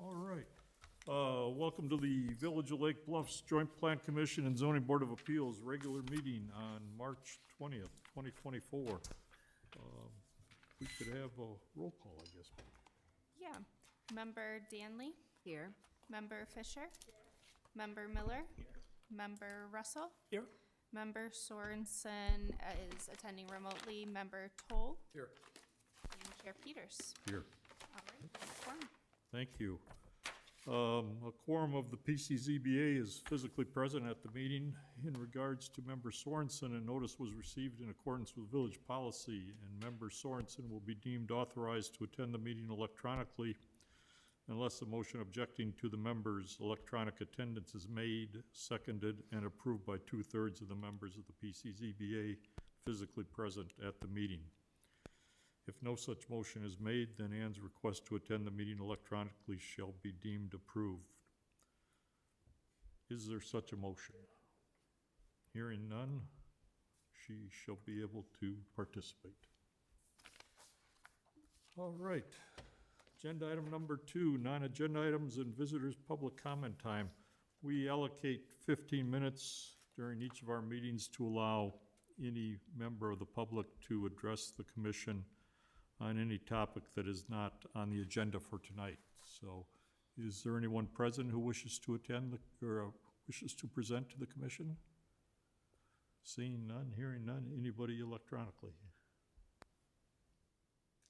All right. Welcome to the Village of Lake Bluffs Joint Plan Commission and Zoning Board of Appeals regular meeting on March 20th, 2024. We could have a roll call, I guess. Yeah. Member Danley? Here. Member Fisher? Member Miller? Member Russell? Here. Member Sorensen is attending remotely. Member Toll? Here. And Chair Peters. Here. All right. Quorum. Thank you. A quorum of the PCZBA is physically present at the meeting. In regards to Member Sorensen, a notice was received in accordance with village policy, and Member Sorensen will be deemed authorized to attend the meeting electronically unless a motion objecting to the member's electronic attendance is made, seconded, and approved by 2/3 of the members of the PCZBA physically present at the meeting. If no such motion is made, then Ann's request to attend the meeting electronically shall be deemed approved. Is there such a motion? Hearing none, she shall be able to participate. All right. Agenda item number 2, non-agenda items and visitors' public comment time. We allocate 15 minutes during each of our meetings to allow any member of the public to address the commission on any topic that is not on the agenda for tonight. So is there anyone present who wishes to attend or wishes to present to the commission? Seeing none, hearing none, anybody electronically?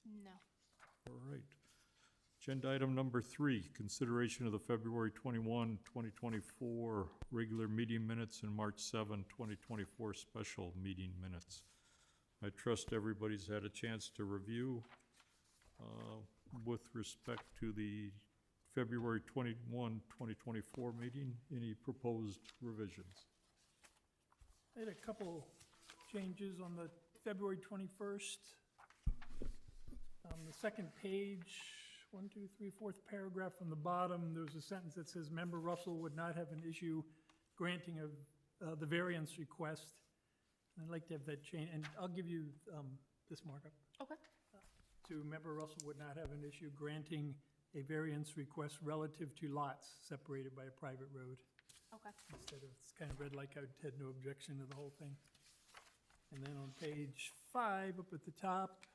No. All right. Agenda item number 3, consideration of the February 21, 2024 regular meeting minutes and March 7, 2024 special meeting minutes. I trust everybody's had a chance to review with respect to the February 21, 2024 meeting. Any proposed revisions? I had a couple changes on the February 21st. The second page, 1, 2, 3, fourth paragraph from the bottom, there was a sentence that says, Member Russell would not have an issue granting of the variance request. I'd like to have that change, and I'll give you this markup. Okay. To Member Russell would not have an issue granting a variance request relative to lots separated by a private road. Okay. Instead of, it's kind of read like I had no objection to the whole thing. And then on page 5, up at the top,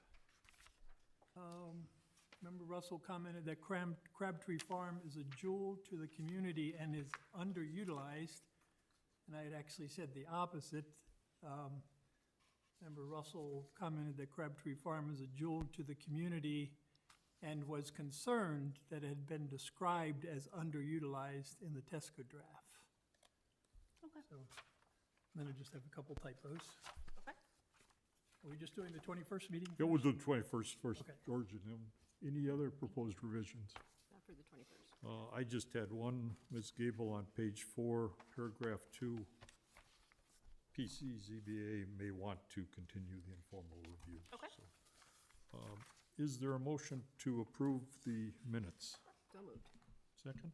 Member Russell commented that Crabtree Farm is a jewel to the community and is underutilized. And I had actually said the opposite. Member Russell commented that Crabtree Farm is a jewel to the community and was concerned that it had been described as underutilized in the Tesco draft. Okay. So, then I just have a couple typos. Okay. Are we just doing the 21st meeting? It was the 21st first, Okay. George. Any other proposed revisions? Not for the 21st. I just had one, Ms. Gable, on page 4, paragraph 2. PCZBA may want to continue the informal review. Okay. So, is there a motion to approve the minutes? So moved. Second?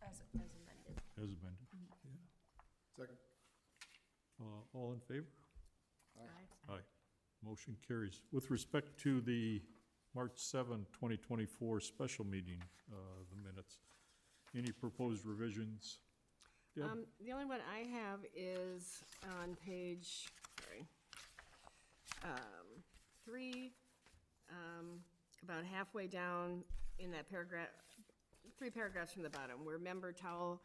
As amended. As amended. Second. All in favor? Aye. Aye. Motion carries. With respect to the March 7, 2024 special meeting, the minutes, any proposed revisions? Deb? The only one I have is on page, 3, about halfway down in that paragraph, 3 paragraphs from the bottom, where Member Towle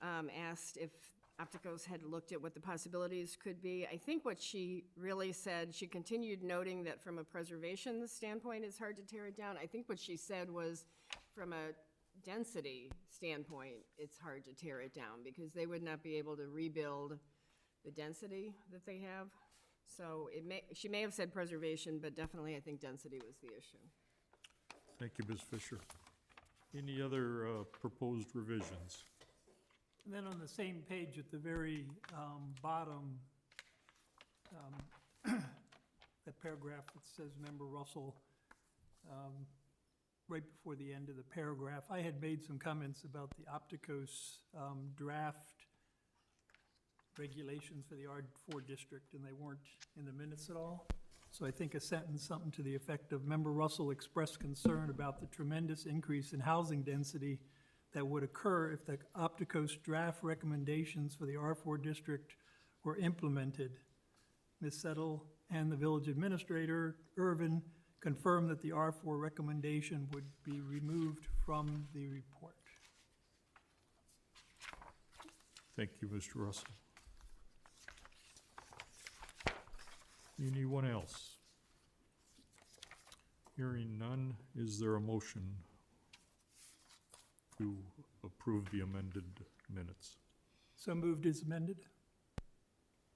asked if Opticos had looked at what the possibilities could be. I think what she really said, she continued noting that from a preservation standpoint, it's hard to tear it down. I think what she said was from a density standpoint, it's hard to tear it down because they would not be able to rebuild the density that they have. So she may have said preservation, but definitely I think density was the issue. Thank you, Ms. Fisher. Any other proposed revisions? And then on the same page at the very bottom, that paragraph that says Member Russell, right before the end of the paragraph, I had made some comments about the Opticos draft regulations for the R4 district, and they weren't in the minutes at all. So I think a sentence, something to the effect of Member Russell expressed concern about the tremendous increase in housing density that would occur if the Opticos draft recommendations for the R4 district were implemented. Ms. Settle and the village administrator, Irvin, confirmed that the R4 recommendation would be removed from the report. Thank you, Mr. Russell. Anyone else? Hearing none, is there a motion to approve the amended minutes? So moved as amended?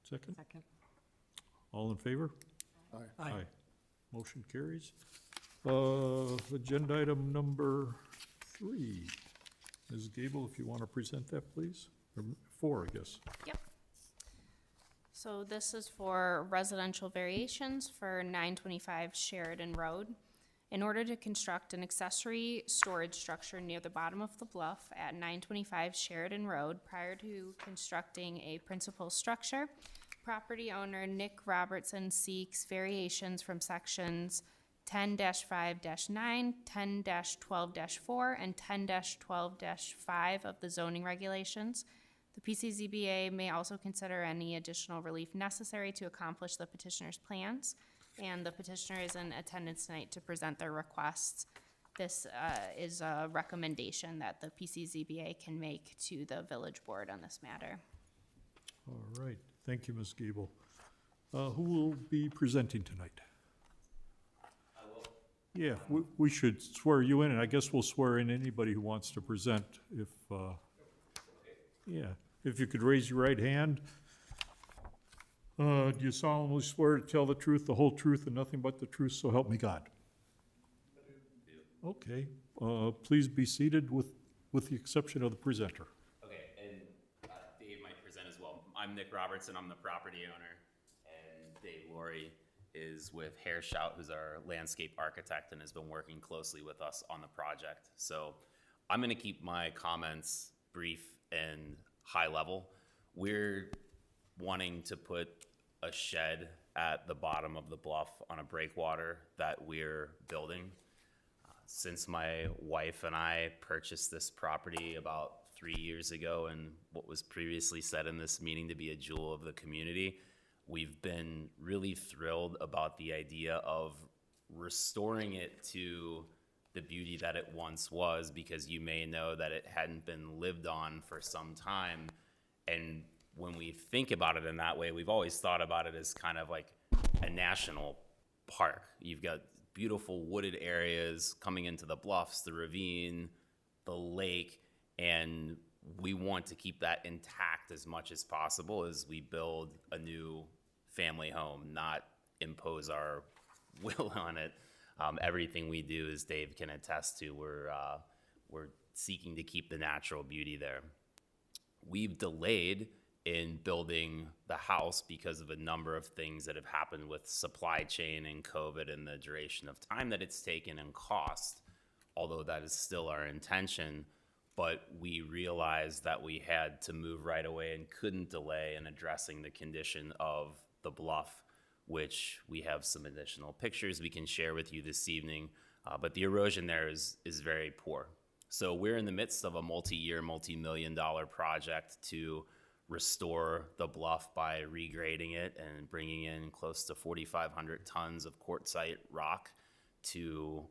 Second? Second. All in favor? Aye. Motion carries. Agenda item number 3. Ms. Gable, if you want to present that, please. Or 4, I guess. Yep. So this is for residential variations for 925 Sheridan Road. In order to construct an accessory storage structure near the bottom of the bluff at 925 Sheridan Road prior to constructing a principal structure, property owner Nick Robertson seeks variations from sections 10-5-9, 10-12-4, and 10-12-5 of the zoning regulations. The PCZBA may also consider any additional relief necessary to accomplish the petitioner's plans, and the petitioner is in attendance tonight to present their requests. This is a recommendation that the PCZBA can make to the village board on this matter. All right. Thank you, Ms. Gable. Who will be presenting tonight? I will. Yeah, we should swear you in, and I guess we'll swear in anybody who wants to present if, yeah. If you could raise your right hand. Do you solemnly swear to tell the truth, the whole truth, and nothing but the truth, so help me God? Okay. Please be seated with the exception of the presenter. Okay, and Dave might present as well. I'm Nick Robertson, I'm the property owner, and Dave Laurie is with Shout, who's our landscape architect and has been working closely with us on the project. So I'm gonna keep my comments brief and high level. We're wanting to put a shed at the bottom of the bluff on a breakwater that we're building. Since my wife and I purchased this property about 3 years ago, and what was previously said in this meeting to be a jewel of the community, we've been really thrilled about the idea of restoring it to the beauty that it once was, because you may know that it hadn't been lived on for some time. And when we think about it in that way, we've always thought about it as kind of like a national park. You've got beautiful wooded areas coming into the bluffs, the ravine, the lake, and we want to keep that intact as much as possible as we build a new family home, not impose our will on it. Everything we do, as Dave can attest to, we're seeking to keep the natural beauty there. We've delayed in building the house because of a number of things that have happened with supply chain and COVID and the duration of time that it's taken and cost, although that is still our intention. But we realized that we had to move right away and couldn't delay in addressing the condition of the bluff, which we have some additional pictures we can share with you this evening, but the erosion there is very poor. So we're in the midst of a multi-year, multi-million-dollar project to restore the bluff by regrading it and bringing in close to 4,500 tons of quartzite rock to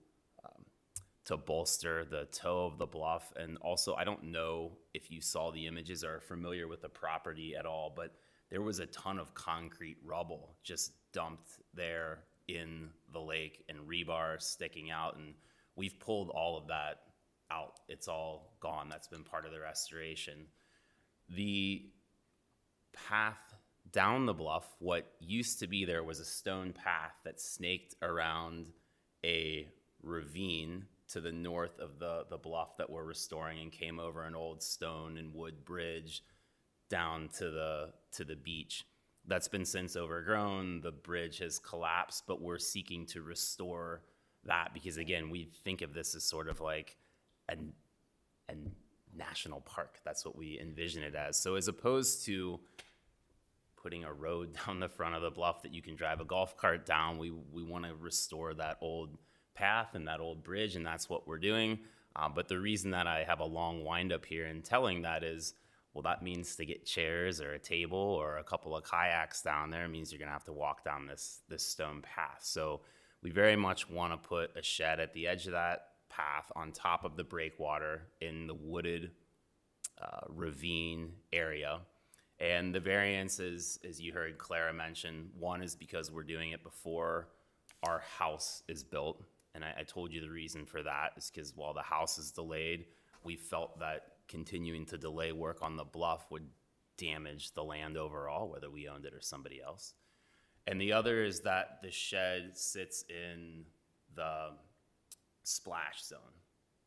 bolster the toe of the bluff. And also, I don't know if you saw the images or are familiar with the property at all, but there was a ton of concrete rubble just dumped there in the lake and rebar sticking out, and we've pulled all of that out. It's all gone. That's been part of the restoration. The path down the bluff, what used to be there was a stone path that snaked around a ravine to the north of the bluff that we're restoring and came over an old stone and wood bridge down to the beach. That's been since overgrown. The bridge has collapsed, but we're seeking to restore that because, again, we think of this as sort of like a national park. That's what we envision it as. So as opposed to putting a road down the front of the bluff that you can drive a golf cart down, we want to restore that old path and that old bridge, and that's what we're doing. But the reason that I have a long windup here in telling that is, well, that means to get chairs or a table or a couple of kayaks down there means you're gonna have to walk down this stone path. So we very much want to put a shed at the edge of that path on top of the breakwater in the wooded ravine area. And the variance is, as you heard Clara mention, one is because we're doing it before our house is built. And I told you the reason for that is because while the house is delayed, we felt that continuing to delay work on the bluff would damage the land overall, whether we owned it or somebody else. And the other is that the shed sits in the splash zone,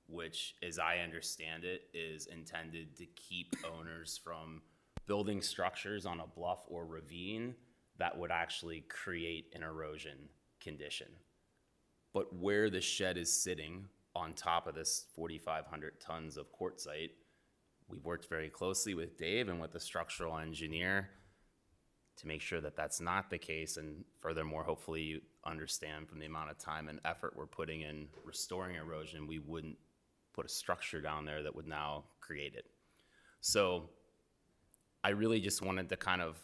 which, as I understand it, is intended to keep owners from building structures on a bluff or ravine that would actually create an erosion condition. But where the shed is sitting on top of this 4,500 tons of quartzite, we've worked very closely with Dave and with the structural engineer to make sure that that's not the case. And furthermore, hopefully you understand from the amount of time and effort we're putting in restoring erosion, we wouldn't put a structure down there that would now create it. So I really just wanted to kind of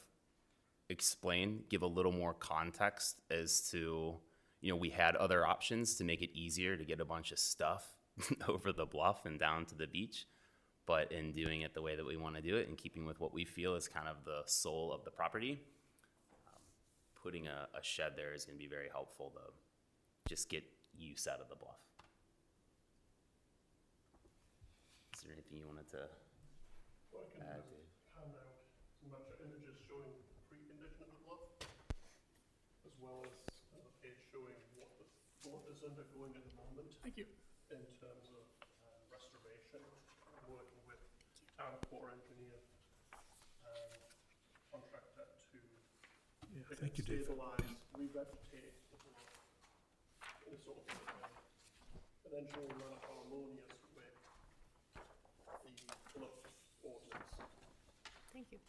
explain, give a little more context as to, we had other options to make it easier to get a bunch of stuff over the bluff and down to the beach. But in doing it the way that we want to do it and keeping with what we feel is kind of the soul of the property, putting a shed there is going to be very helpful to just get use out of the bluff. Is there anything you wanted to add, Dave? Hand out some extra images showing the pre-condition of the bluff, as well as a page showing what the fort is undergoing at the moment. Thank you. In terms of restoration, working with town core engineer and contractor to Thank you, Dave. stabilize, revegetate the bluff in a sort of an engineering manner harmonious with the bluff ordinance. Thank you.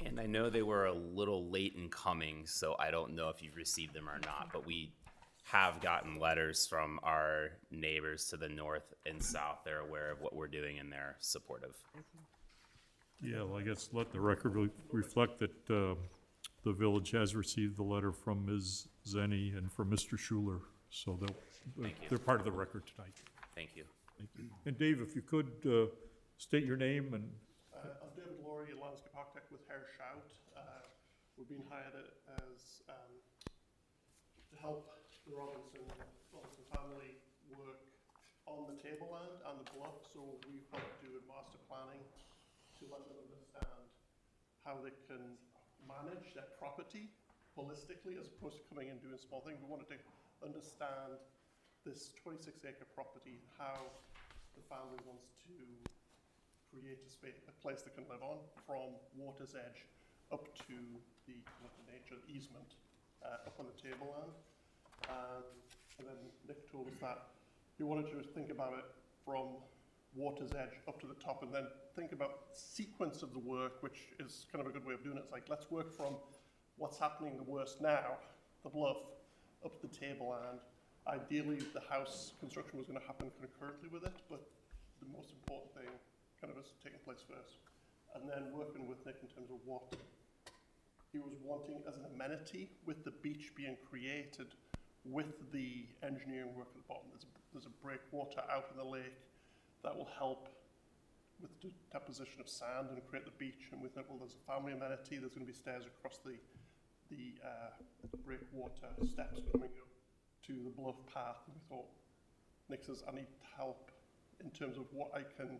And I know they were a little late in coming, so I don't know if you've received them or not, but we have gotten letters from our neighbors to the north and south. They're aware of what we're doing and they're supportive. Yeah, well, I guess let the record reflect that the village has received the letter from Ms. Zenny and from Mr. Schuler, so Thank you. they're part of the record tonight. Thank you. Thank you. And Dave, if you could state your name and I'm David Laurie, a landscape architect with Herr Shout. We've been hired as to help the Robinson family work on the tableland and the bluff. So we've had to do a master planning to let them understand how they can manage their property holistically as opposed to coming and doing small things. We wanted to understand this 26-acre property, how the family wants to create a place they can live on from water's edge up to the nature easement up on the tableland. And then Nick told us that he wanted to think about it from water's edge up to the top and then think about sequence of the work, which is kind of a good way of doing it. It's like, let's work from what's happening the worst now, the bluff, up to the tableland. Ideally, the house construction was going to happen concurrently with it, but the most important thing kind of is taking place first. And then working with Nick in terms of what he was wanting as an amenity with the beach being created with the engineering work at the bottom. There's a breakwater out in the lake that will help with the deposition of sand and create the beach. And we thought, well, there's a family amenity. There's going to be stairs across the breakwater steps coming up to the bluff path. And we thought, Nick says, I need help in terms of what I can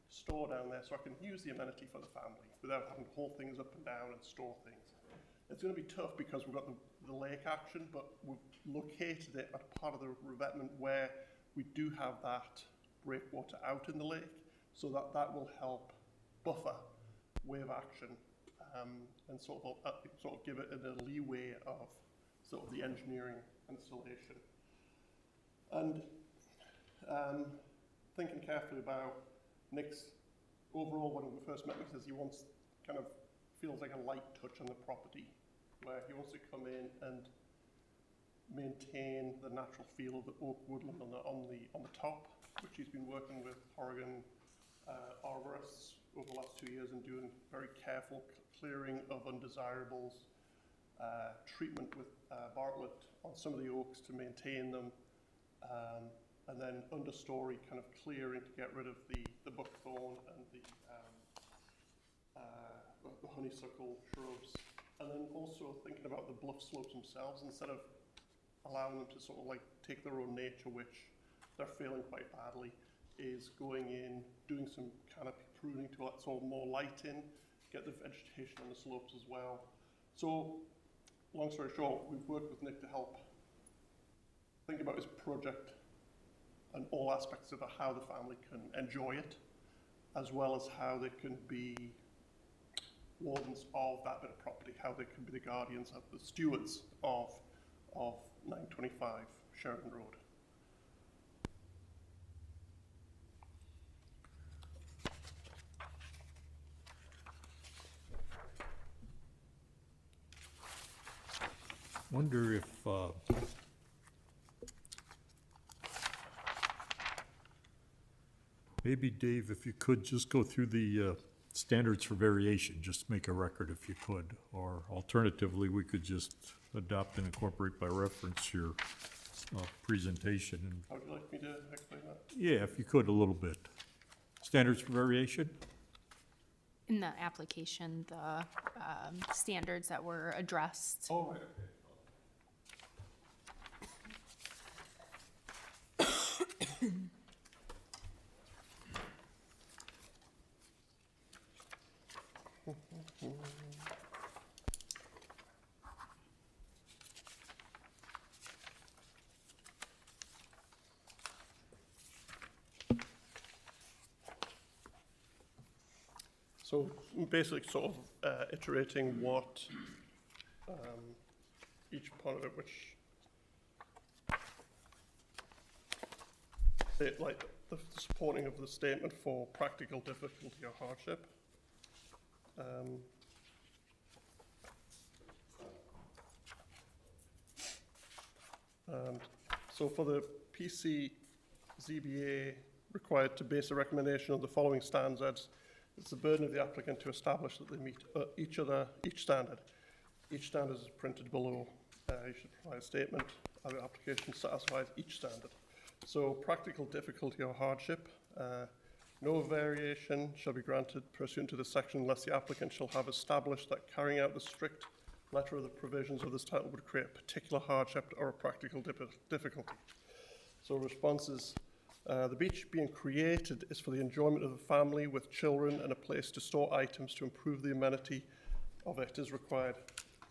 store down there so I can use the amenity for the family without having to haul things up and down and store things. It's going to be tough because we've got the lake action, but we've located it at part of the revetment where we do have that breakwater out in the lake, so that will help buffer wave action and sort of give it a leeway of sort of the engineering installation. And thinking carefully about Nick's overall, when we first met, he says he wants kind of feels like a light touch on the property, where he wants to come in and maintain the natural feel of the oak woodland on the top, which he's been working with Oregon arborists over the last 2 years and doing very careful clearing of undesirables, treatment with Bartlett on some of the oaks to maintain them, and then understory kind of clearing to get rid of the buckthorn and the honeysuckle shrubs. And then also thinking about the bluff slopes themselves, instead of allowing them to sort of like take their own nature, which they're failing quite badly, is going in, doing some canopy pruning to let sort of more light in, get the vegetation on the slopes as well. So, long story short, we've worked with Nick to help think about his project and all aspects of how the family can enjoy it, as well as how they can be wardens of that bit of property, how they can be the guardians of the stewards of 925 Sheridan Road. Wonder if, maybe Dave, if you could just go through the standards for variation, just make a record if you could, or alternatively, we could just adopt and incorporate by reference your presentation. And How would you like me to explain that? yeah, if you could, a little bit. Standards for variation? In the application, the standards that were addressed. Oh, right, okay. So basically sort of iterating what each part of it, which like the supporting of the statement for practical difficulty or hardship. So for the PCZBA required to base a recommendation on the following standards, it's the burden of the applicant to establish that they meet each standard. Each standard is printed below. You should provide a statement how the application satisfies each standard. So practical difficulty or hardship. No variation shall be granted pursuant to this section unless the applicant shall have established that carrying out the strict letter of the provisions of this title would create a particular hardship or a practical difficulty. So responses. The beach being created is for the enjoyment of the family with children and a place to store items to improve the amenity of it is required.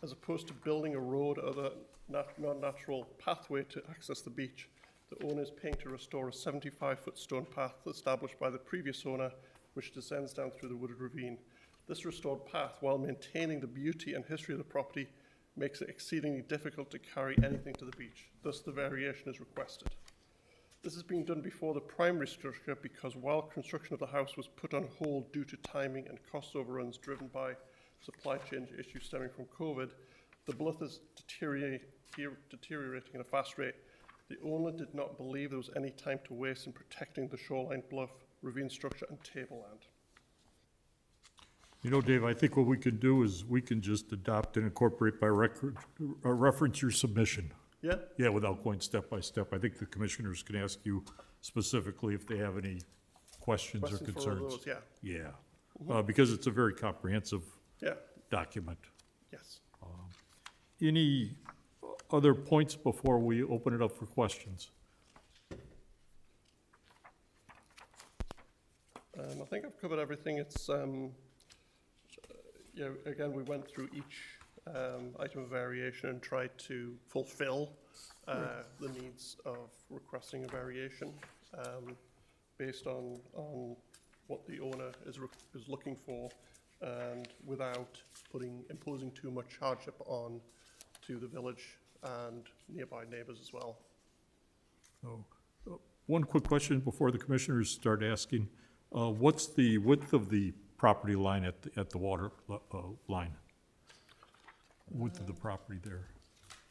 As opposed to building a road or other non-natural pathway to access the beach, the owner is paying to restore a 75-foot stone path established by the previous owner, which descends down through the wooded ravine. This restored path, while maintaining the beauty and history of the property, makes it exceedingly difficult to carry anything to the beach. Thus, the variation is requested. This is being done before the primary structure because while construction of the house was put on hold due to timing and cost overruns driven by supply chain issues stemming from COVID, the bluff is deteriorating at a fast rate. The owner did not believe there was any time to waste in protecting the shoreline bluff, ravine structure, and tableland. You know, Dave, I think what we can do is we can just adopt and incorporate by reference your submission. Yeah? Yeah, without going step by step. I think the commissioners can ask you specifically if they have any questions or Questions for all concerns. those, yeah. Yeah, because it's a very comprehensive Yeah, document. yes. Any other points before we open it up for questions? I think I've covered everything. It's, yeah, again, we went through each item of variation and tried to fulfill the needs of requesting a variation based on what the owner is looking for, and without imposing too much hardship on to the village and nearby neighbours as well. So, one quick question before the commissioners start asking. What's the width of the property line at the water line? Width of the property there?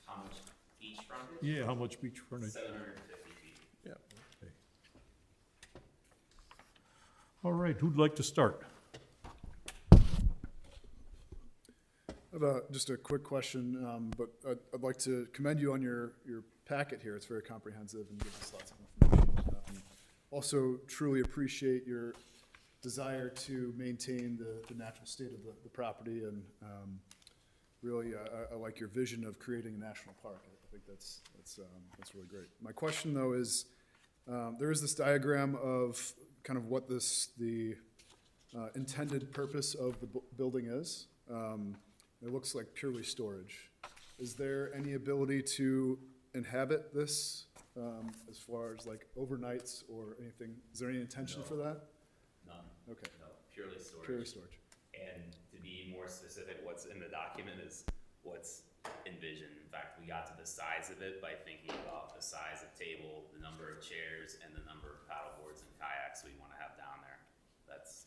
How much beach frontage? Yeah, how much beach frontage? 750 feet. Yeah. Okay. All right, who'd like to start? I have just a quick question, but I'd like to commend you on your packet here. It's very comprehensive and gives us lots of information. Also, truly appreciate your desire to maintain the natural state of the property, and really, I like your vision of creating a national park. I think that's really great. My question, though, is there is this diagram of kind of what the intended purpose of the building is. It looks like purely storage. Is there any ability to inhabit this as far as like overnights or anything? Is there any intention No. for that? None. Okay, No, purely storage. purely storage. And to be more specific, what's in the document is what's envisioned. In fact, we got to the size of it by thinking about the size of table, the number of chairs, and the number of paddle boards and kayaks we want to have down there. That's,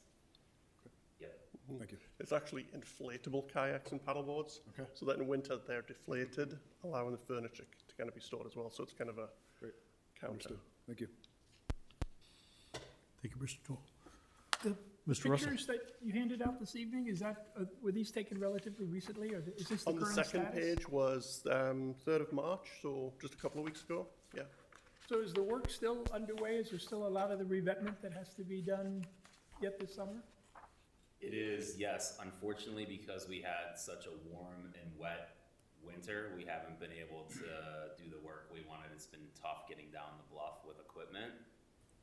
yep. Thank you. It's actually inflatable kayaks and paddleboards. Okay. So that in winter they're deflated, allowing the furniture to kind of be stored as well. So it's kind of a Great. counter. Understood. Thank you. Thank you, Mr. Toole. The Mr. Russell? pictures that you handed out this evening, is that, were these taken relatively recently, or is this the On the current second status? page was 3rd of March, so just a couple of weeks ago. Yeah. So is the work still underway? Is there still a lot of the revetment that has to be done yet this summer? It is, yes. Unfortunately, because we had such a warm and wet winter, we haven't been able to do the work we wanted. It's been tough getting down the bluff with equipment.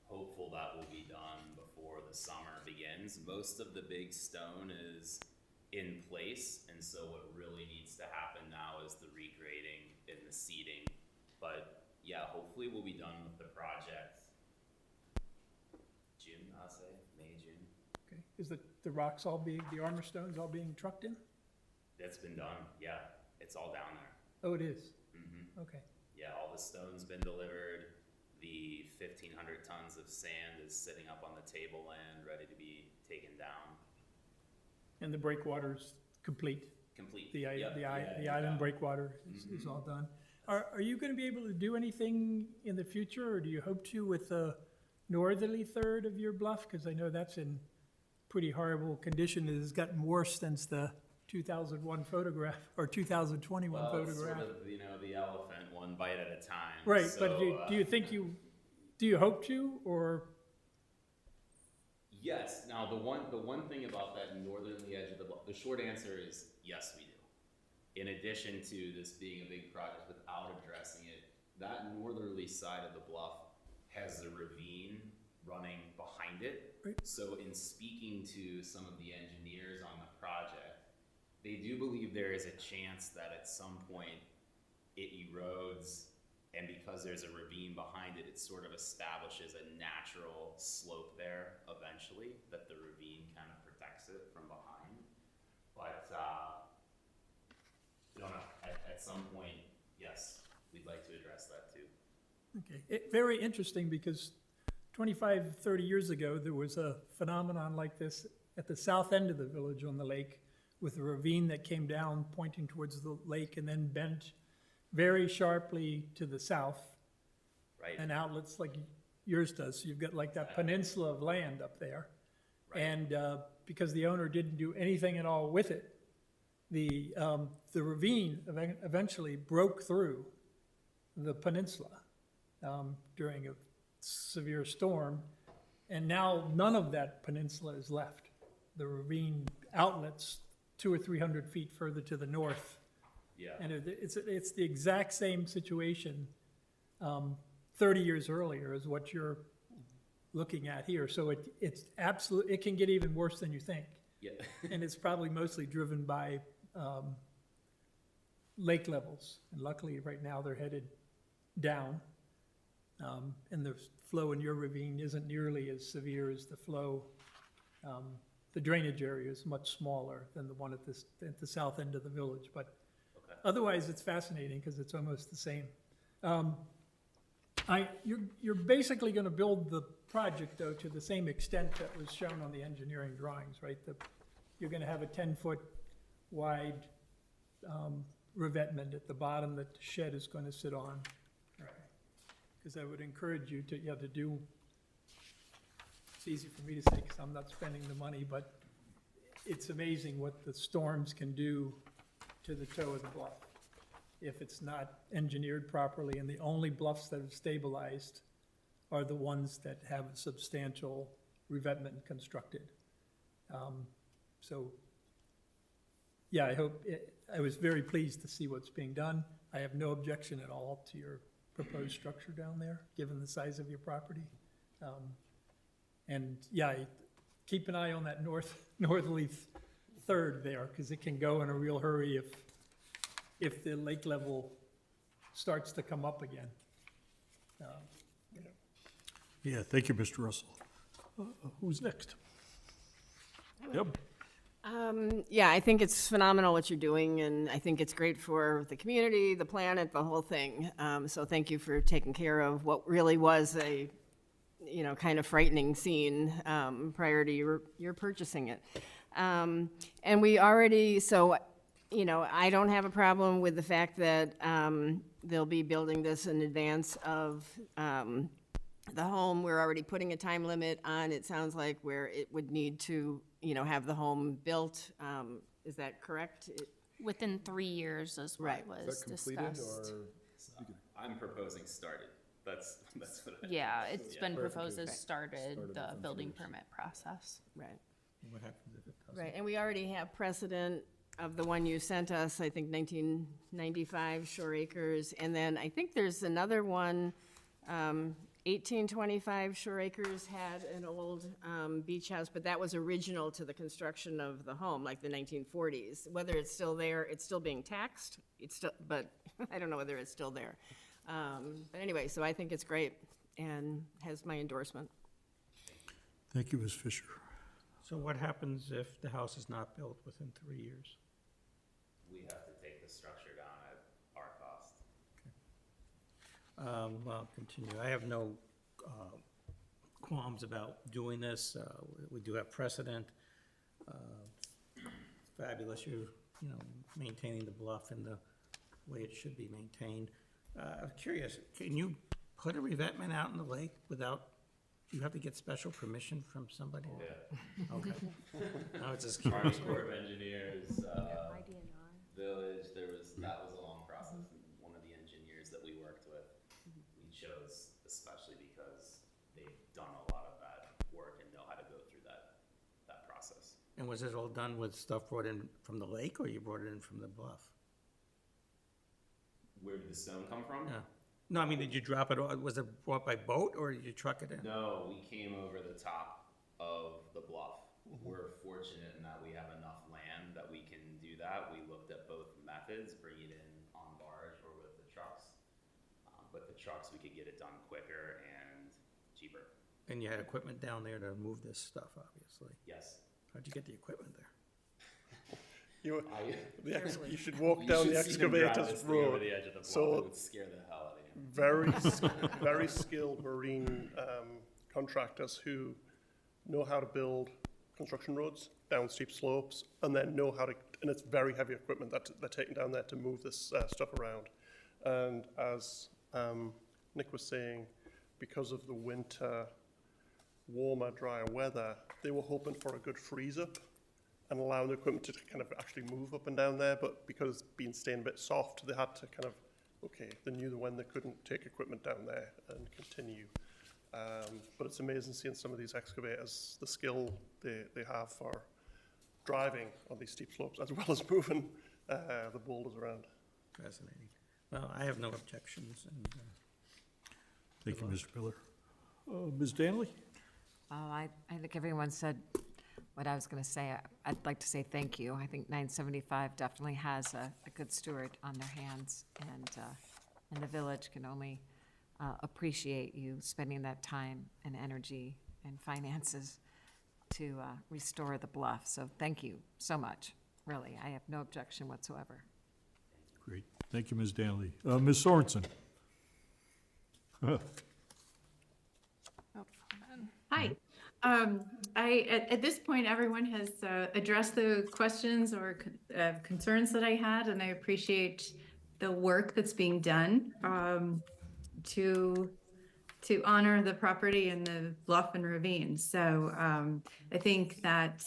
Hopeful that will be done before the summer begins. Most of the big stone is in place, and so what really needs to happen now is the regrading and the seeding. But yeah, hopefully we'll be done with the project June, I'll say, May, June. Okay, is the rocks all being, the armor stones all being trucked in? That's been done, yeah. It's all down there. Oh, it is? Mm-hmm. Okay. Yeah, all the stone's been delivered. The 1,500 tons of sand is sitting up on the tableland, ready to be taken down. And the breakwater's complete? Complete. The Yep, island yeah. breakwater is all done? Are you gonna be able to do anything in the future, or do you hope to with the northerly third of your bluff? Because I know that's in pretty horrible condition. It has gotten worse since the 2001 photograph, or 2021 Well, it's photograph. sort of, the elephant, one bite at a time. Right, So, but do you think do you hope to, or? Yes. Now, the one thing about that northerly edge of the bluff, the short answer is yes, we do. In addition to this being a big project, without addressing it, that northerly side of the bluff has a ravine running behind it. Right. So in speaking to some of the engineers on the project, they do believe there is a chance that at some point it erodes, and because there's a ravine behind it, it sort of establishes a natural slope there eventually, that the ravine kind of protects it from behind. But, don't know, at some point, yes, we'd like to address that too. Okay, very interesting, because 25, 30 years ago, there was a phenomenon like this at the south end of the village on the lake, with a ravine that came down pointing towards the lake and then bent very sharply to the south, Right? and outlets like yours does. So you've got like that peninsula of land up there. Right. And because the owner didn't do anything at all with it, the ravine eventually broke through the peninsula during a severe storm, and now none of that peninsula is left. The ravine outlets 200 or 300 feet further to the north, Yeah. and it's the exact same situation 30 years earlier as what you're looking at here. So it's absolute. It can get even worse than you think, Yeah. and it's probably mostly driven by lake levels. And luckily, right now they're headed down, and the flow in your ravine isn't nearly as severe as the flow. The drainage area is much smaller than the one at the south end of the village, but Okay. otherwise it's fascinating because it's almost the same. You're basically going to build the project, though, to the same extent that was shown on the engineering drawings, right? You're going to have a 10-foot wide revetment at the bottom that the shed is going to sit on. Because I would encourage you to do it's easy for me to say because I'm not spending the money, but it's amazing what the storms can do to the toe of the bluff if it's not engineered properly, and the only bluffs that have stabilized are the ones that have a substantial revetment constructed. So, yeah, I was very pleased to see what's being done. I have no objection at all to your proposed structure down there, given the size of your property. And, yeah, keep an eye on that northerly third there, because it can go in a real hurry if the lake level starts to come up again. Yeah, thank you, Mr. Russell. Who's next? Yep. Yeah, I think it's phenomenal what you're doing, and I think it's great for the community, the planet, the whole thing. So thank you for taking care of what really was a, kind of frightening scene prior to your purchasing it. And we already, I don't have a problem with the fact that they'll be building this in advance of the home. We're already putting a time limit on, it sounds like, where it would need to, have the home built. Is that correct? Within 3 years is what Right. was Is that completed discussed. or? I'm proposing started. That's what I. Yeah, it's been proposed as Started started the within building 3 years. permit process. Right. What happens if it doesn't? Right, and we already have precedent of the one you sent us, I think 1995 Shore Acres, and then I think there's another one, 1825 Shore Acres had an old beach house, but that was original to the construction of the home, like the 1940s. Whether it's still there, it's still being taxed, but I don't know whether it's still there. But anyway, so I think it's great and has my endorsement. Thank you, Ms. Fisher. So what happens if the house is not built within 3 years? We have to take the structure down at our cost. Well, I'll continue. I have no qualms about doing this. We do have precedent. Fabulous, you're, maintaining the bluff in the way it should be maintained. I'm curious, can you put a revetment out in the lake without, do you have to get special permission from somebody? Yeah. Okay. I was just Army curious. Corps of Engineers, Village, that was a long process. And one of the engineers that we worked with, we chose especially because they've done a lot of that work and know how to go through that process. And was it all done with stuff brought in from the lake, or you brought it in from the bluff? Where did the stone come from? Yeah. No, I mean, did you drop it, was it brought by boat, or did you truck it in? No, we came over the top of the bluff. We're fortunate in that we have enough land that we can do that. We looked at both methods, bring it in on barge or with the trucks. But the trucks, we could get it done quicker and cheaper. And you had equipment down there to move this stuff, obviously. Yes. How'd you get the equipment there? You should walk down the excavator's Over road. the edge of the bluff. So- It would scare the hell out of you. Very skilled marine contractors who know how to build construction roads down steep slopes, and then know how to, and it's very heavy equipment that they're taking down there to move this stuff around. And as Nick was saying, because of the winter, warmer, drier weather, they were hoping for a good freeze up and allowing the equipment to kind of actually move up and down there, but because it's been staying a bit soft, they had to kind of, they knew when they couldn't take equipment down there and continue. But it's amazing seeing some of these excavators, the skill they have for driving on these steep slopes, as well as moving the boulders around. Fascinating. Well, I have no objections, and, Thank you, Mr. Miller. Ms. Danley? I think everyone said what I was going to say. I'd like to say thank you. I think 975 definitely has a good steward on their hands, and the village can only appreciate you spending that time and energy and finances to restore the bluff. So thank you so much, really. I have no objection whatsoever. Great. Thank you, Ms. Danley. Ms. Sorensen? Hi. At this point, everyone has addressed the questions or concerns that I had, and I appreciate the work that's being done to to honor the property in the bluff and ravine. So I think that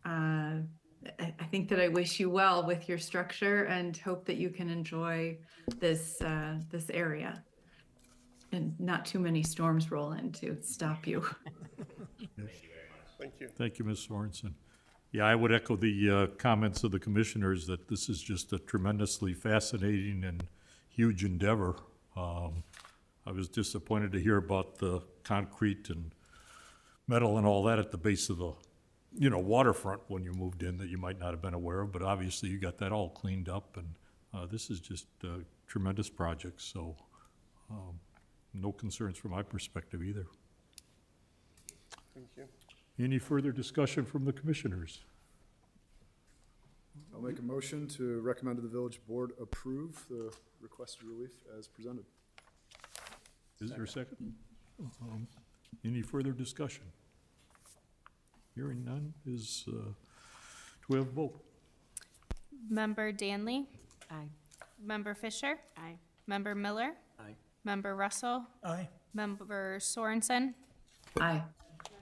I think that I wish you well with your structure and hope that you can enjoy this this area and not too many storms roll in to stop you. Thank you. Thank you, Ms. Sorensen. Yeah, I would echo the comments of the commissioners that this is just a tremendously fascinating and huge endeavor. I was disappointed to hear about the concrete and metal and all that at the base of the, waterfront when you moved in that you might not have been aware of, but obviously you got that all cleaned up, and this is just a tremendous project, so no concerns from my perspective either. Thank you. Any further discussion from the commissioners? I'll make a motion to recommend to the village board approve the requested relief as presented. Is there a second? Any further discussion? Hearing none, do we have a vote? Member Danley? Aye. Member Fisher? Aye. Member Miller? Aye. Member Russell? Aye. Member Sorensen? Aye.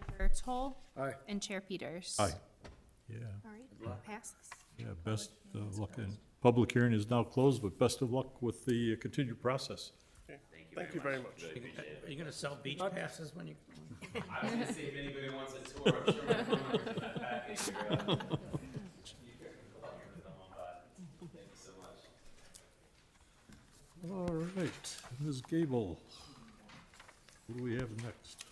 Member Toll? Aye. And Chair Peters? Aye. Yeah, All right, passes. yeah, best of luck. And public hearing is now closed, but best of luck with the continued process. Okay. Thank you very much. Are you gonna sell beach passes when you? I was gonna say if anybody wants a tour, I'm sure my phone number's in that package. You can call me with them on that. Thank you so much. All right, Ms. Gable, what do we have next?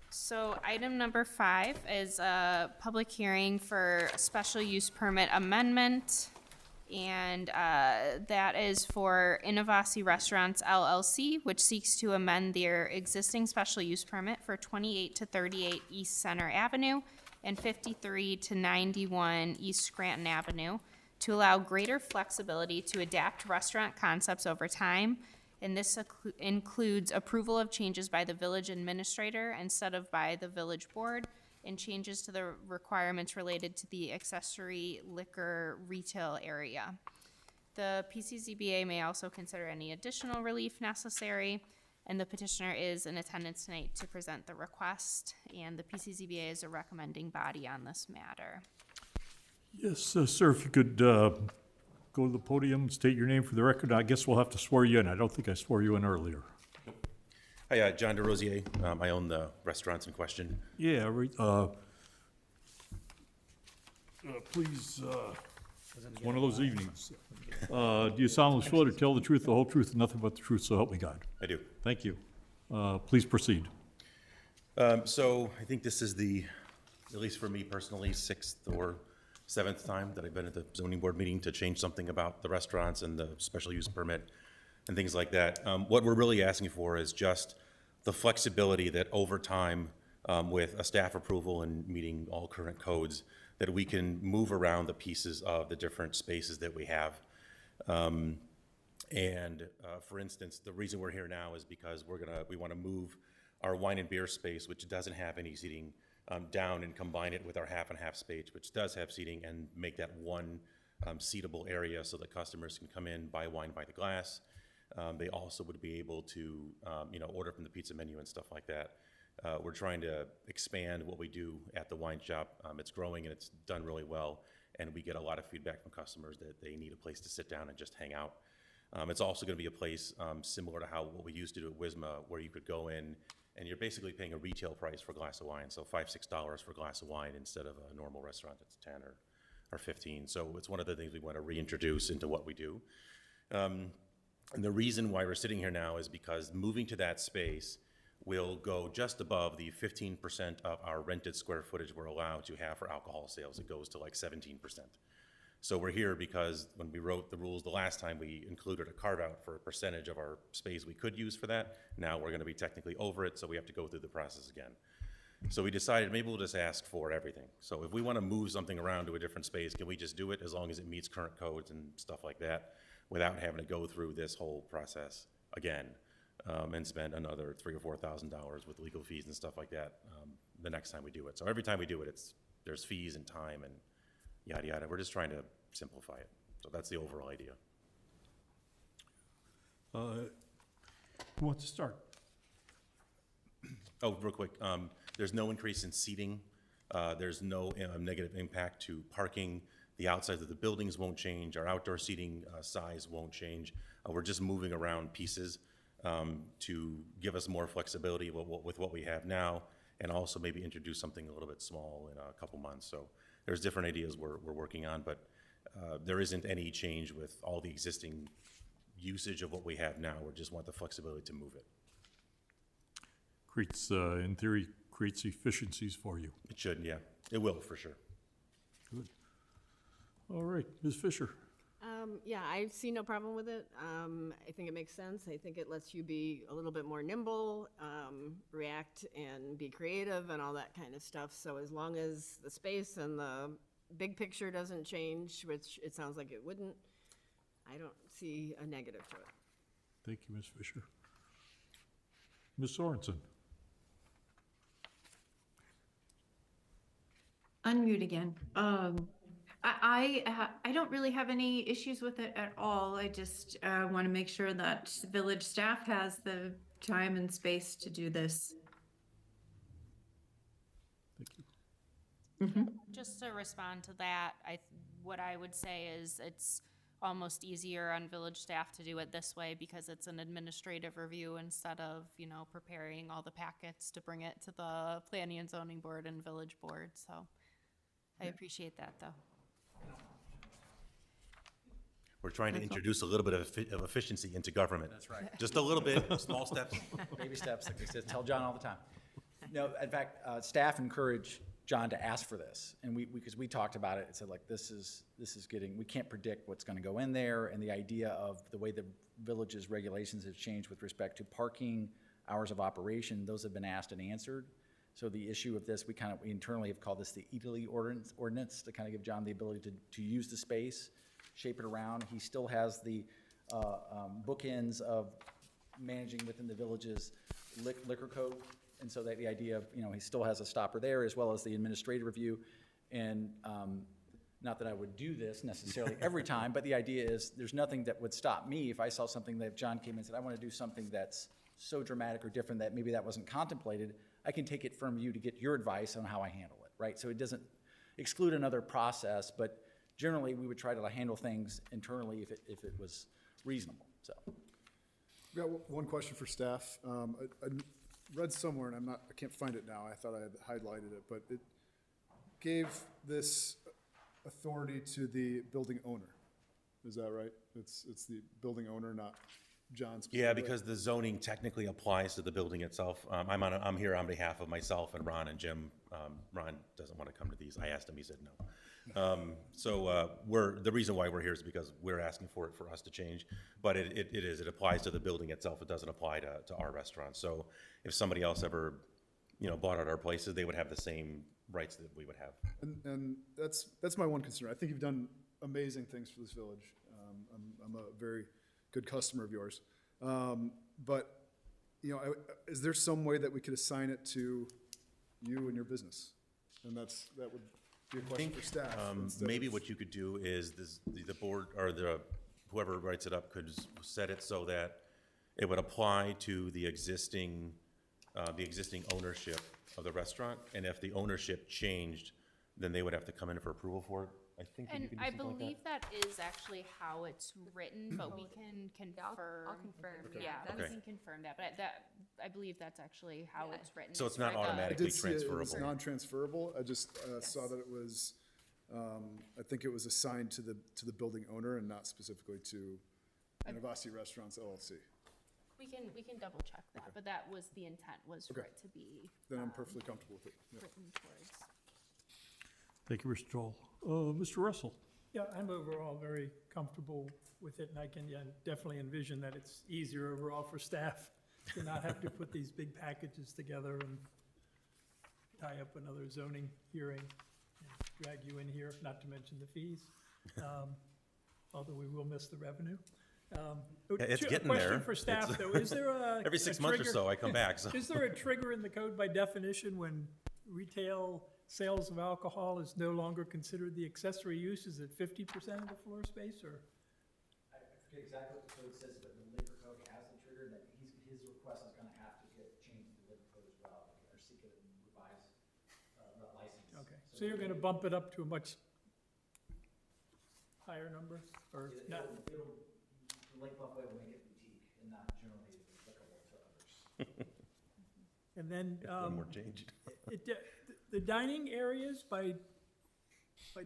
So item number 5 is a public hearing for a special use permit amendment. And that is for Innovasi Restaurants LLC, which seeks to amend their existing special use permit for 28 to 38 East Center Avenue and 53 to 91 East Scranton Avenue to allow greater flexibility to adapt restaurant concepts over time. And this includes approval of changes by the village administrator instead of by the village board, and changes to the requirements related to the accessory liquor retail area. The PCZBA may also consider any additional relief necessary, and the petitioner is in attendance tonight to present the request, and the PCZBA is a recommending body on this matter. Yes, sir, if you could go to the podium, state your name for the record. I guess we'll have to swear you in. I don't think I swore you in earlier. Hi, John DeRosier. I own the restaurants in question. Yeah, right, please, one of those evenings. Do you solemnly swear to tell the truth, the whole truth, and nothing but the truth, so help me God? I do. Thank you. Please proceed. So I think this is the, at least for me personally, 6th or 7th time that I've been at the zoning board meeting to change something about the restaurants and the special use permit and things like that. What we're really asking for is just the flexibility that over time, with a staff approval and meeting all current codes, that we can move around the pieces of the different spaces that we have. For instance, the reason we're here now is because we want to move our wine and beer space, which doesn't have any seating, down and combine it with our half and half space, which does have seating, and make that one seatable area so that customers can come in, buy wine by the glass. They also would be able to, order from the pizza menu and stuff like that. We're trying to expand what we do at the wine shop. It's growing and it's done really well, and we get a lot of feedback from customers that they need a place to sit down and just hang out. It's also going to be a place similar to what we used to do at Wisma, where you could go in and you're basically paying a retail price for a glass of wine, so $5, $6 for a glass of wine instead of a normal restaurant that's 10 or 15. So it's one of the things we want to reintroduce into what we do. And the reason why we're sitting here now is because moving to that space will go just above the 15% of our rented square footage we're allowed to have for alcohol sales. It goes to like 17%. So we're here because when we wrote the rules the last time, we included a carve out for a percentage of our space we could use for that. Now we're going to be technically over it, so we have to go through the process again. So we decided maybe we'll just ask for everything. So if we want to move something around to a different space, can we just do it as long as it meets current codes and stuff like that, without having to go through this whole process again, and spend another $3,000 or $4,000 with legal fees and stuff like that the next time we do it. So every time we do it, there's fees and time and yada yada. We're just trying to simplify it. So that's the overall idea. Who wants to start? Oh, real quick, there's no increase in seating. There's no negative impact to parking. The outsides of the buildings won't change. Our outdoor seating size won't change. We're just moving around pieces to give us more flexibility with what we have now, and also maybe introduce something a little bit small in a couple months. So there's different ideas we're working on, but there isn't any change with all the existing usage of what we have now. We just want the flexibility to move it. Creates, in theory, creates efficiencies for you. It should, yeah. It will, for sure. Good. All right, Ms. Fisher. Yeah, I see no problem with it. I think it makes sense. I think it lets you be a little bit more nimble, react and be creative and all that kind of stuff. So as long as the space and the big picture doesn't change, which it sounds like it wouldn't, I don't see a negative to it. Thank you, Ms. Fisher. Ms. Sorensen. Unmute again. I don't really have any issues with it at all. I just want to make sure that village staff has the time and space to do this. Thank you. Just to respond to that, what I would say is it's almost easier on village staff to do it this way because it's an administrative review instead of, preparing all the packets to bring it to the planning and zoning board and village board. So I appreciate that, though. We're trying to introduce a little bit of efficiency into government. That's right. Just a little bit, small steps. Baby steps, like we said, tell John all the time. No, in fact, staff encourage John to ask for this, and because we talked about it and said, like, this is getting, we can't predict what's gonna go in there, and the idea of the way the village's regulations have changed with respect to parking, hours of operation, those have been asked and answered. So the issue of this, we internally have called this the Italy ordinance to kind of give John the ability to use the space, shape it around. He still has the bookends of managing within the village's liquor code. And so that the idea of, he still has a stopper there as well as the administrative review. And not that I would do this necessarily every time, but the idea is there's nothing that would stop me if I saw something that if John came in and said, I want to do something that's so dramatic or different that maybe that wasn't contemplated, I can take it from you to get your advice on how I handle it, right? So it doesn't exclude another process, but generally we would try to handle things internally if it was reasonable, so. I've got one question for staff. I read somewhere, and I can't find it now, I thought I had highlighted it, but it gave this authority to the building owner. Is that right? It's the building owner, not John's? Yeah, because the zoning technically applies to the building itself. I'm here on behalf of myself and Ron and Jim. Ron doesn't want to come to these. I asked him, he said no. The reason why we're here is because we're asking for it for us to change, but it applies to the building itself. It doesn't apply to our restaurant. So if somebody else ever, bought out our places, they would have the same rights that we would have. And that's my one concern. I think you've done amazing things for this village. I'm a very good customer of yours. But, is there some way that we could assign it to you and your business? And that would be a question for staff. Maybe what you could do is the board or whoever writes it up could set it so that it would apply to the existing ownership of the restaurant. And if the ownership changed, then they would have to come in for approval for it. I think that you And could do I something like believe that is actually how it's written, but we can confirm. I'll confirm, Okay. Yeah, we Okay. can confirm that, but I believe that's actually how it's written. So it's not for the- I automatic. did see it was transferable. non-transferable. I just saw that it was, I think it was assigned to the building owner and not specifically to Innovasi Restaurants LLC. We can double check that, but that was the intent, was for Okay. it to be Then I'm perfectly comfortable with it. Yeah. written towards. Thank you, Mr. Joel. Mr. Russell. Yeah, I'm overall very comfortable with it, and I can definitely envision that it's easier overall for staff to not have to put these big packages together and tie up another zoning hearing and drag you in here, not to mention the fees, although we will miss the revenue. It's A getting there. question for staff, though, is there a Every 6 a months or trigger- so, I come back, so. Is there a trigger in the code by definition when retail sales of alcohol is no longer considered the accessory use? Is it 50% of the floor space, or? I forget exactly what the code says, but the liquor code has the trigger that his seek a revised, license. Okay, so you're gonna bump it up to a much higher number, or not? The Lake Bluff way will make it boutique and not generally applicable to others. And then, One more change. the dining areas by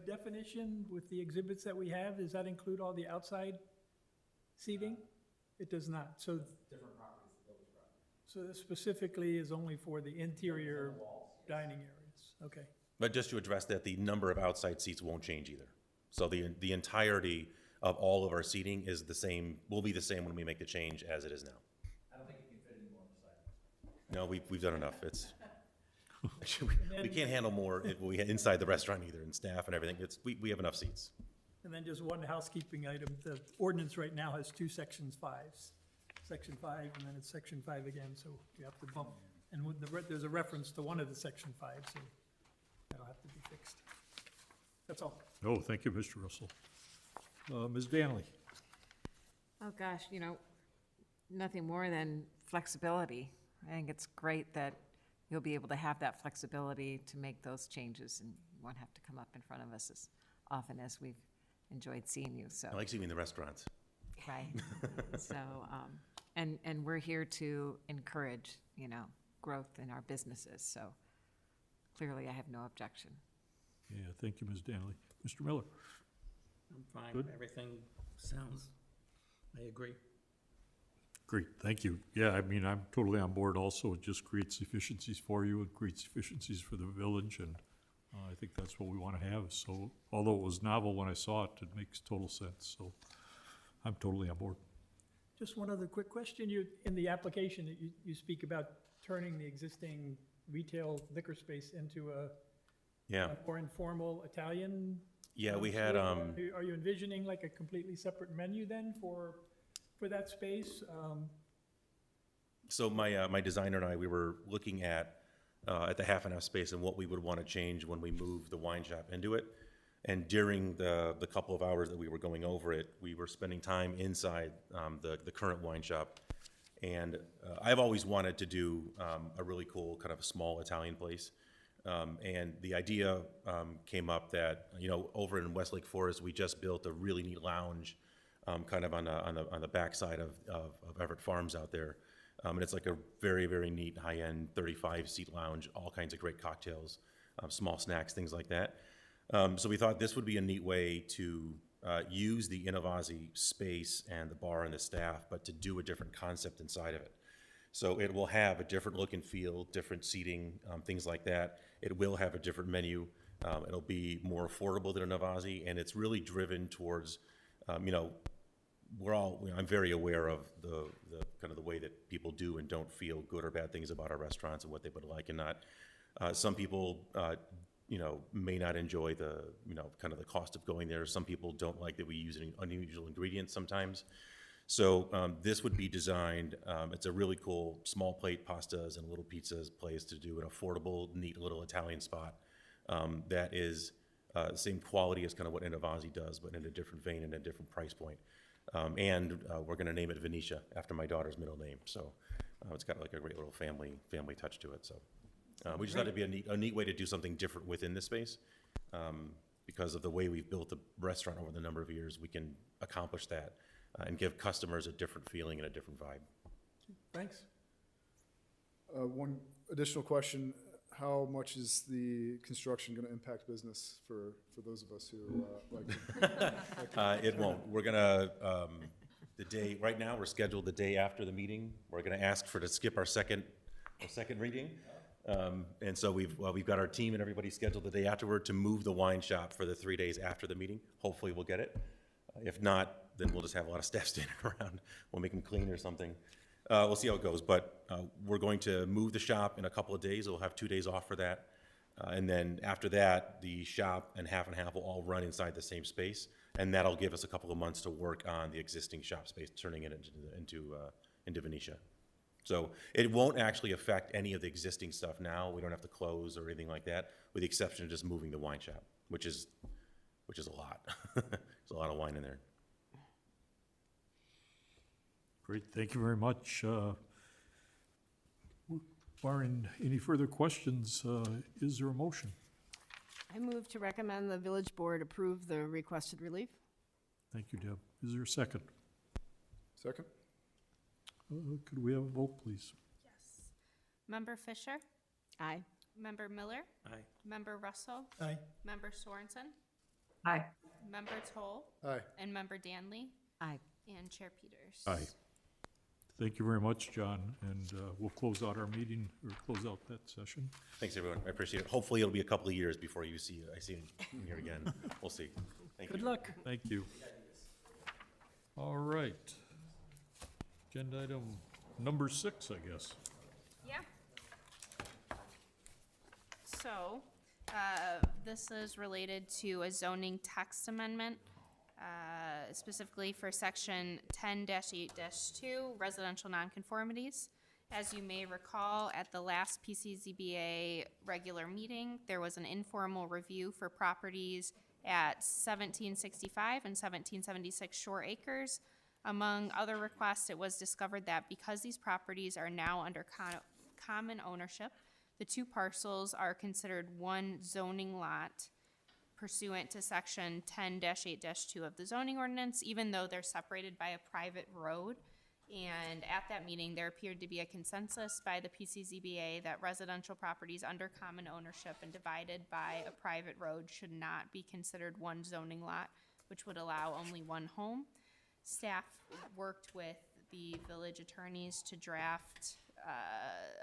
definition, with the exhibits that we have, does that include all the outside seating? It does not, so, Different properties, the village property. so this specifically is only for the interior dining areas, okay. But just to address that, the number of outside seats won't change either. So the entirety of all of our seating is the same, will be the same when we make the change as it is now. I don't think you can fit any more on the side. No, we've done enough. It's, we can't handle more inside the restaurant either, and staff and everything. We have enough seats. And then just one housekeeping item, the ordinance right now has two sections 5s. Section 5, and then it's section 5 again, so you have to bump. And with there's a reference to one of the section 5s, so that'll have to be fixed. That's all. Oh, thank you, Mr. Russell. Ms. Danley? Oh, gosh, nothing more than flexibility. I think it's great that you'll be able to have that flexibility to make those changes, and you won't have to come up in front of us as often as we've enjoyed seeing you, so. I like seeing you in the restaurants. Right. So, and we're here to encourage, growth in our businesses, so clearly I have no objection. Yeah, thank you, Ms. Danley. Mr. Miller? I'm fine. Good. Everything sounds, I agree. Great, thank you. Yeah, I mean, I'm totally on board also. It just creates efficiencies for you. It creates efficiencies for the village, and I think that's what we want to have. So although it was novel when I saw it, it makes total sense. So I'm totally on board. Just one other quick question. In the application, you speak about turning the existing retail liquor space into a more informal Italian. Yeah, we had, Are you envisioning like a completely separate menu then for that space? So my designer and I, we were looking at the half and half space and what we would want to change when we move the wine shop into it. And during the couple of hours that we were going over it, we were spending time inside the current wine shop. And I've always wanted to do a really cool kind of a small Italian place. And the idea came up that, over in Westlake Forest, we just built a really neat lounge kind of on the backside of Everett Farms out there. And it's like a very, very neat high-end 35-seat lounge, all kinds of great cocktails, small snacks, things like that. So we thought this would be a neat way to use the Innovazi space and the bar and the staff, but to do a different concept inside of it. So it will have a different look and feel, different seating, things like that. It will have a different menu. It'll be more affordable than a Innovazi, and it's really driven towards, I'm very aware of the kind of the way that people do and don't feel good or bad things about our restaurants and what they would like and not. Some people, may not enjoy the, kind of the cost of going there. Some people don't like that we use unusual ingredients sometimes. So this would be designed, it's a really cool small plate pastas and little pizzas place to do an affordable, neat little Italian spot that is the same quality as kind of what Innovazi does, but in a different vein and a different price point. And we're going to name it Venetia after my daughter's middle name. So it's got like a great little family touch to it. So we just thought it'd be a neat way to do something different within this space. Because of the way we've built the restaurant over the number of years, we can accomplish that and give customers a different feeling and a different vibe. Thanks. One additional question, how much is the construction going to impact business for those of us who like It won't. We're gonna, right now, we're scheduled the day after the meeting. We're gonna ask to skip our second reading. And so we've got our team and everybody scheduled the day afterward to move the wine shop for the 3 days after the meeting. Hopefully we'll get it. If not, then we'll just have a lot of staff standing around. We'll make them clean or something. We'll see how it goes, but we're going to move the shop in a couple of days. We'll have 2 days off for that. And then after that, the shop and half will all run inside the same space. And that'll give us a couple of months to work on the existing shop space, turning it into Venetia. So it won't actually affect any of the existing stuff now. We don't have to close or anything like that, with the exception of just moving the wine shop, which is a lot. There's a lot of wine in there. Great, thank you very much. Barring any further questions, is there a motion? I move to recommend the village board approve the requested relief. Thank you, Deb. Is there a second? Second? Could we have a vote, please? Yes. Member Fisher? Aye. Member Miller? Aye. Member Russell? Aye. Member Sorensen? Aye. Member Toll? Aye. And Member Danley? Aye. And Chair Peters? Aye. Thank you very much, John, and we'll close out our meeting, or close out that session. Thanks, everyone. I appreciate it. Hopefully, it'll be a couple of years before I see it here again. We'll see. Thank you. Good luck. Thank you. All right. Agenda item number 6, I guess. Yeah. So, this is related to a zoning text amendment, specifically for section 10-8-2, residential nonconformities. As you may recall, at the last PCZBA regular meeting, there was an informal review for properties at 1765 and 1776 Shore Acres. Among other requests, it was discovered that because these properties are now under common ownership, the two parcels are considered one zoning lot pursuant to section 10-8-2 of the zoning ordinance, even though they're separated by a private road. And at that meeting, there appeared to be a consensus by the PCZBA that residential properties under common ownership and divided by a private road should not be considered one zoning lot, which would allow only one home. Staff worked with the village attorneys to draft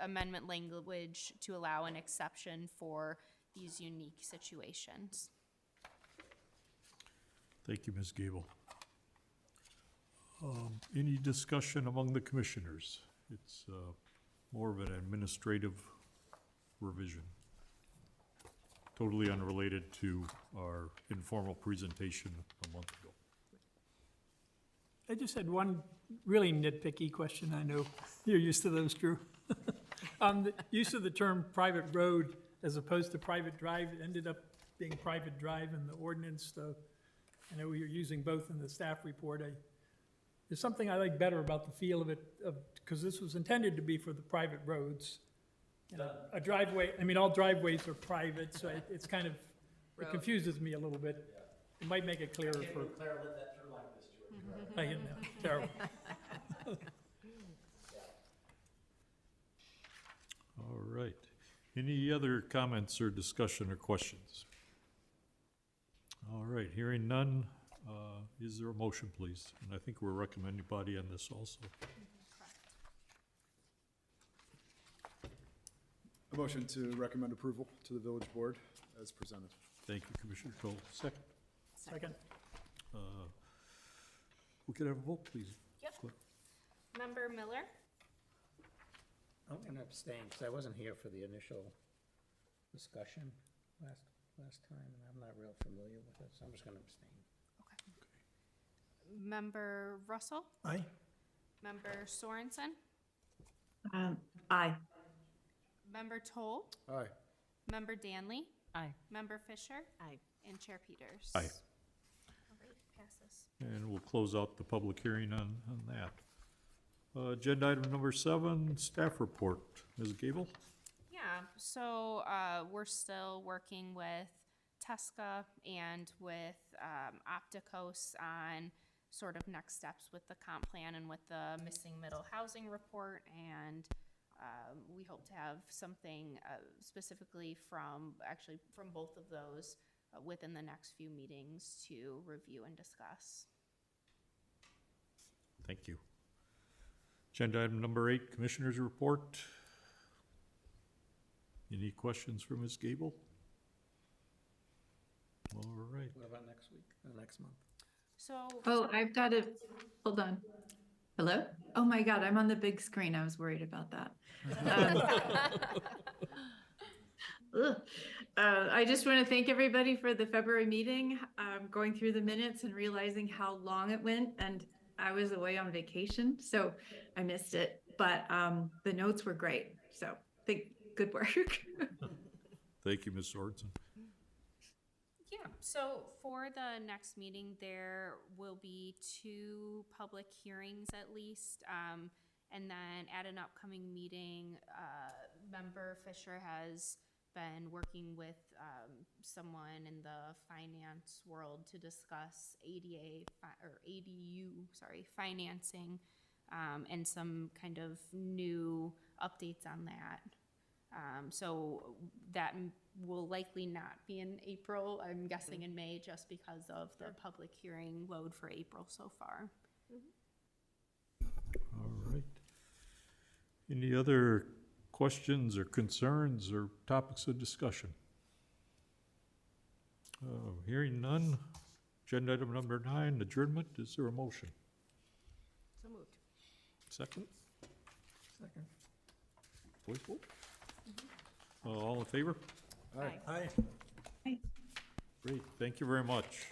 amendment language to allow an exception for these unique situations. Thank you, Ms. Gable. Any discussion among the commissioners? It's more of an administrative revision, totally unrelated to our informal presentation a month ago. I just had one really nitpicky question. I know you're used to those, Drew. The use of the term private road as opposed to private drive ended up being private drive in the ordinance. I know you're using both in the staff report. There's something I like better about the feel of it, because this was intended to be for the private roads. And a driveway, I mean, all driveways are private, so it's kind of, it confuses me a little bit. It might make it clearer for. Claire, let that through like this, George. I get that. Terrible. All right. Any other comments or discussion or questions? All right, hearing none, is there a motion, please? And I think we're recommending body on this also. A motion to recommend approval to the village board as presented. Thank you, Commissioner Toll. Second. Second. We could have a vote, please. Yep. Clerk. Member Miller? I'm gonna abstain, because I wasn't here for the initial discussion last time, and I'm not real familiar with it, so I'm just gonna abstain. Member Russell? Aye. Member Sorensen? Aye. Member Toll? Aye. Member Danley? Aye. Member Fisher? Aye. And Chair Peters? Aye. All right, passes. And we'll close out the public hearing on that. Agenda item number 7, staff report. Ms. Gable? Yeah, so we're still working with Tesca and with Opticos on sort of next steps with the comp plan and with the missing middle housing report, and we hope to have something specifically from both of those within the next few meetings to review and discuss. Thank you. Agenda item number 8, Commissioners report. Any questions for Ms. Gable? All right. What about next week, or next month? So. Oh, I've got it. Hold on. Hello? Oh my God, I'm on the big screen. I was worried about that. I just want to thank everybody for the February meeting. Going through the minutes and realizing how long it went, and I was away on vacation, so I missed it. But the notes were great, so good work. Thank you, Ms. Sorensen. Yeah, so for the next meeting, there will be 2 public hearings at least. And then at an upcoming meeting, Member Fisher has been working with someone in the finance world to discuss ADU financing, and some kind of new updates on that. So that will likely not be in April, I'm guessing in May, just because of the public hearing load for April so far. All right. Any other questions or concerns or topics of discussion? Hearing none. Agenda item number 9, adjournment. Is there a motion? So moved. Second? Second. Voice vote? All in favor? Aye. Great. Thank you very much.